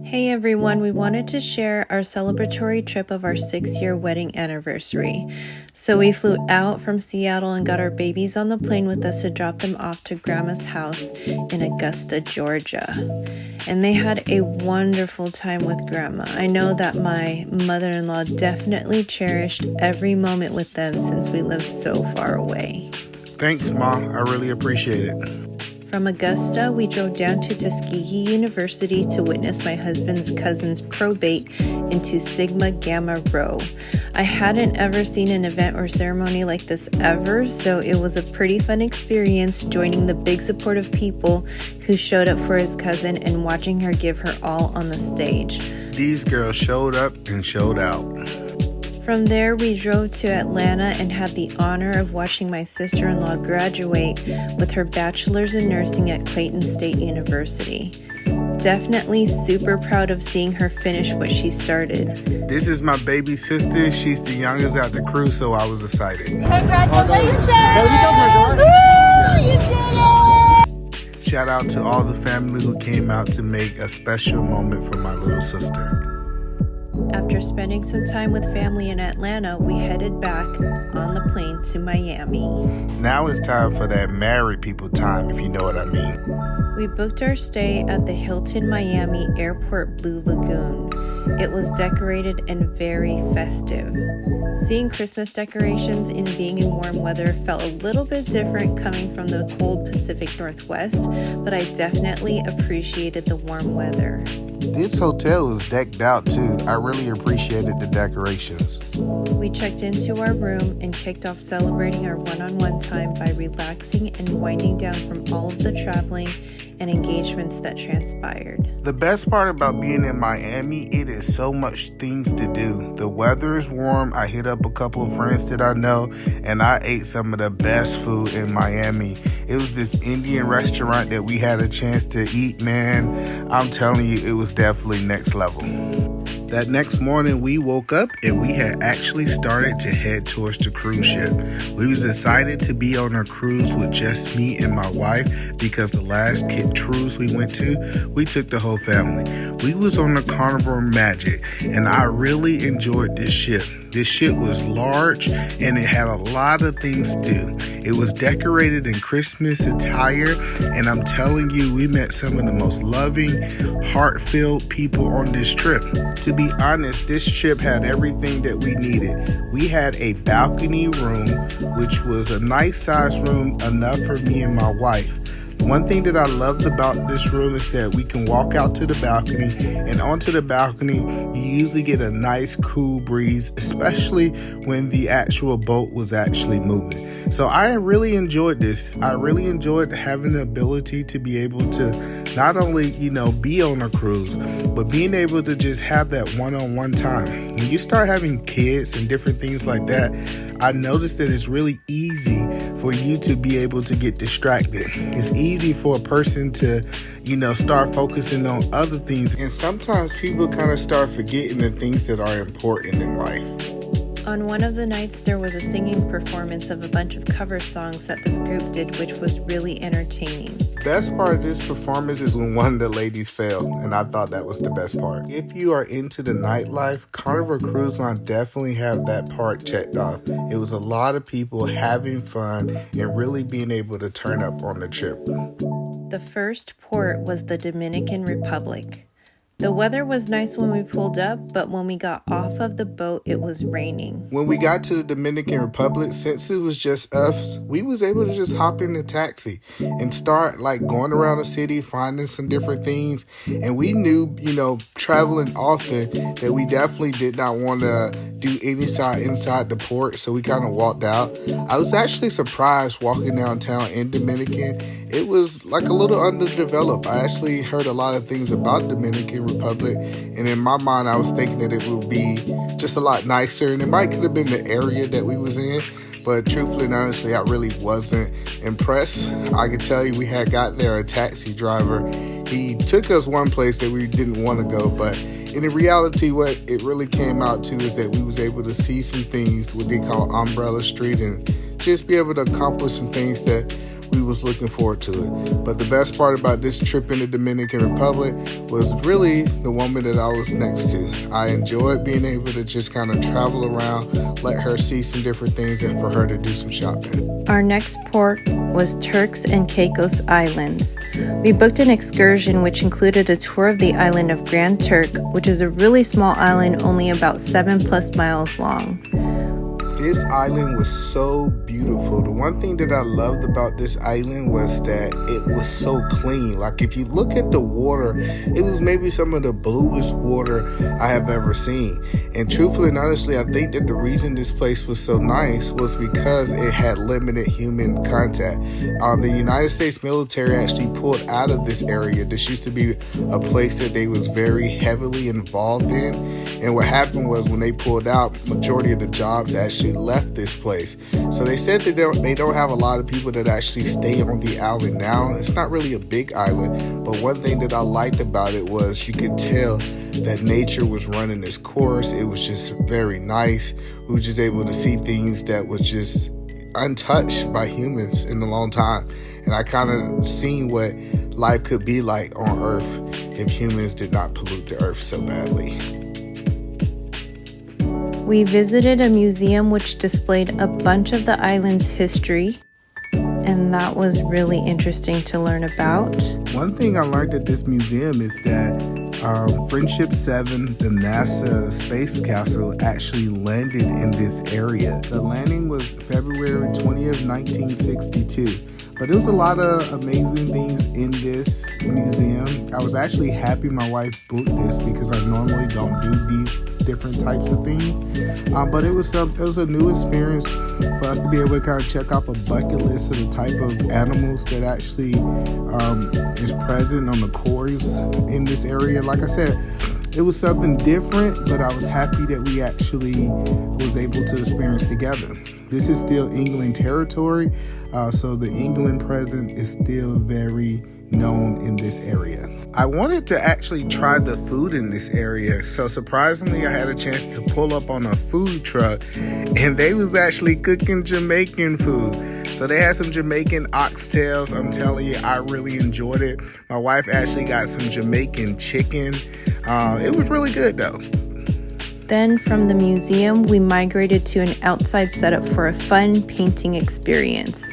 Hey everyone, we wanted to share our celebratory trip of our 6-year wedding anniversary. So we flew out from Seattle and got our babies on the plane with us to drop them off to Grandma's house in Augusta, Georgia. And they had a wonderful time with Grandma. I know that my mother-in-law definitely cherished every moment with them since we live so far away. Thanks, Ma. I really appreciate it. From Augusta, we drove down to Tuskegee University to witness my husband's cousin's probate into Sigma Gamma Rho. I hadn't ever seen an event or ceremony like this ever, so it was a pretty fun experience joining the big supportive people who showed up for his cousin and watching her give her all on the stage. These girls showed up and showed out. From there, we drove to Atlanta and had the honor of watching my sister-in-law graduate with her bachelor's in nursing at Clayton State University. Definitely super proud of seeing her finish what she started. This is my baby sister. She's the youngest out the crew, so I was excited. Congratulations! You did it! Shout out to all the family who came out to make a special moment for my little sister. After spending some time with family in Atlanta, we headed back on the plane to Miami. Now it's time for that married people time, if you know what I mean. We booked our stay at the Hilton Miami Airport Blue Lagoon. It was decorated and very festive. Seeing Christmas decorations and being in warm weather felt a little bit different coming from the cold Pacific Northwest, but I definitely appreciated the warm weather. This hotel was decked out too. I really appreciated the decorations. We checked into our room and kicked off celebrating our one-on-one time by relaxing and winding down from all of the traveling and engagements that transpired. The best part about being in Miami, it is so much things to do. The weather is warm. I hit up a couple of friends that I know, and I ate some of the best food in Miami. It was this Indian restaurant that we had a chance to eat, man. I'm telling you, it was definitely next level. That next morning, we woke up and we had actually started to head towards the cruise ship. We was excited to be on a cruise with just me and my wife because the last cruise we went to, we took the whole family. We was on the Carnival Magic and I really enjoyed this ship. This ship was large and it had a lot of things to do. It was decorated in Christmas attire, and I'm telling you, we met some of the most loving, heart-filled people on this trip. To be honest, this trip had everything that we needed. We had a balcony room, which was a nice size room, enough for me and my wife. One thing that I loved about this room is that we can walk out to the balcony, and onto the balcony, you usually get a nice cool breeze, especially when the actual boat was actually moving. So I really enjoyed this. I really enjoyed having the ability to be able to not only, be on a cruise, but being able to just have that one-on-one time. When you start having kids and different things like that, I noticed that it's really easy for you to be able to get distracted. It's easy for a person to, start focusing on other things. And sometimes people kind of start forgetting the things that are important in life. On one of the nights, there was a singing performance of a bunch of cover songs that this group did, which was really entertaining. Best part of this performance is when one of the ladies fell, and I thought that was the best part. If you are into the nightlife, Carnival Cruise Line definitely have that part checked off. It was a lot of people having fun and really being able to turn up on the trip. The first port was the Dominican Republic. The weather was nice when we pulled up, but when we got off of the boat, it was raining. When we got to the Dominican Republic, since it was just us, we was able to just hop in the taxi and start going around the city, finding some different things. And we knew, traveling often, that we definitely did not want to do inside the port, so we kind of walked out. I was actually surprised walking downtown in Dominican. It was a little underdeveloped. I actually heard a lot of things about Dominican Republic, and in my mind I was thinking that it would be just a lot nicer, and it might could have been the area that we was in, but truthfully and honestly I really wasn't impressed. I could tell you we had got there a taxi driver. He took us one place that we didn't want to go, but in reality what it really came out to is that we was able to see some things what they call Umbrella Street and just be able to accomplish some things that we was looking forward to it. But the best part about this trip in the Dominican Republic was really the woman that I was next to. I enjoyed being able to just kind of travel around, let her see some different things, and for her to do some shopping. Our next port was Turks and Caicos Islands. We booked an excursion which included a tour of the island of Grand Turk, which is a really small island only about 7+ miles long. This island was so beautiful. The one thing that I loved about this island was that it was so clean. Like if you look at the water, it was maybe some of the bluest water I have ever seen. And truthfully and honestly, I think that the reason this place was so nice was because it had limited human contact. The United States military actually pulled out of this area. This used to be a place that they was very heavily involved in. And what happened was when they pulled out, majority of the jobs actually left this place. So they said that they don't have a lot of people that actually stay on the island now. It's not really a big island, but one thing that I liked about it was you could tell that nature was running its course. It was just very nice. We were just able to see things that was just untouched by humans in a long time. And I kind of seen what life could be like on Earth if humans did not pollute the Earth so badly. We visited a museum which displayed a bunch of the island's history, and that was really interesting to learn about. One thing I learned at this museum is that Friendship 7, the NASA space capsule, actually landed in this area. The landing was February 20th, 1962. But there was a lot of amazing things in this museum. I was actually happy my wife booked this because I normally don't do these different types of things. But it was a new experience for us to be able to kind of check off a bucket list of the type of animals that actually is present on the cores in this area. Like I said, it was something different, but I was happy that we actually was able to experience together. This is still England territory, so the England presence is still very known in this area. I wanted to actually try the food in this area, so surprisingly I had a chance to pull up on a food truck, and they was actually cooking Jamaican food. So they had some Jamaican oxtails. I'm telling you, I really enjoyed it. My wife actually got some Jamaican chicken. It was really good though. Then from the museum, we migrated to an outside setup for a fun painting experience.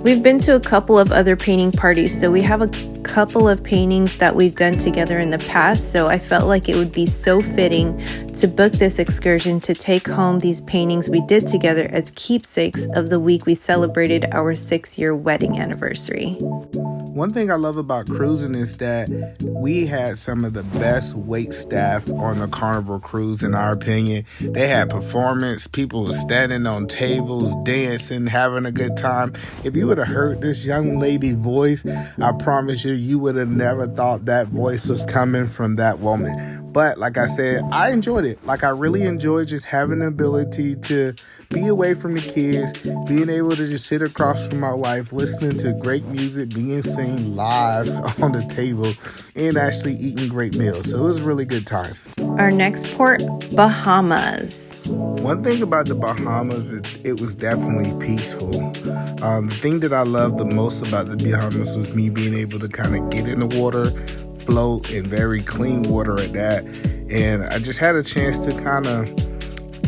We've been to a couple of other painting parties, so we have a couple of paintings that we've done together in the past, so I felt like it would be so fitting to book this excursion to take home these paintings we did together as keepsakes of the week we celebrated our 6-year wedding anniversary. One thing I love about cruising is that we had some of the best wait staff on the Carnival cruise, in our opinion. They had performance. People were standing on tables, dancing, having a good time. If you would have heard this young lady's voice, I promise you, you would have never thought that voice was coming from that woman. But like I said, I enjoyed it. Like I really enjoyed just having the ability to be away from the kids, being able to just sit across from my wife, listening to great music being sung live on the table, and actually eating great meals. So it was a really good time. Our next port, Bahamas. One thing about the Bahamas, it was definitely peaceful. The thing that I loved the most about the Bahamas was me being able to kind of get in the water, float in very clean water at that. And I just had a chance to kind of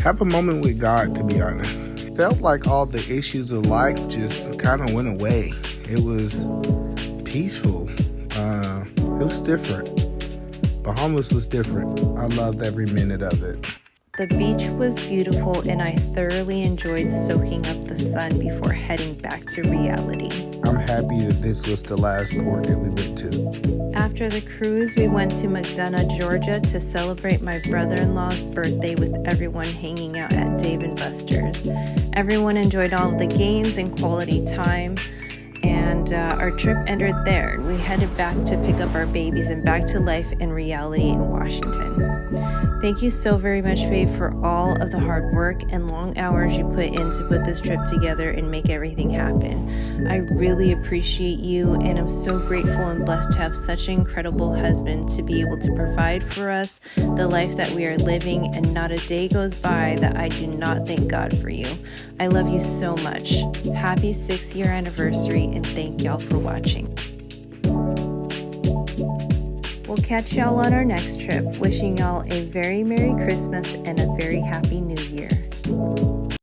have a moment with God, to be honest. Felt like all the issues of life just kind of went away. It was peaceful. It was different. Bahamas was different. I loved every minute of it. The beach was beautiful, and I thoroughly enjoyed soaking up the sun before heading back to reality. I'm happy that this was the last port that we went to. After the cruise, we went to McDonough, Georgia to celebrate my brother-in-law's birthday with everyone hanging out at Dave & Buster's. Everyone enjoyed all of the games and quality time, and our trip ended there. We headed back to pick up our babies and back to life in reality in Washington. Thank you so very much, babe, for all of the hard work and long hours you put in to put this trip together and make everything happen. I really appreciate you, and I'm so grateful and blessed to have such an incredible husband to be able to provide for us the life that we are living, and not a day goes by that I do not thank God for you. I love you so much. Happy 6-year anniversary, and thank y'all for watching. We'll catch y'all on our next trip. Wishing y'all a very Merry Christmas and a very Happy New Year.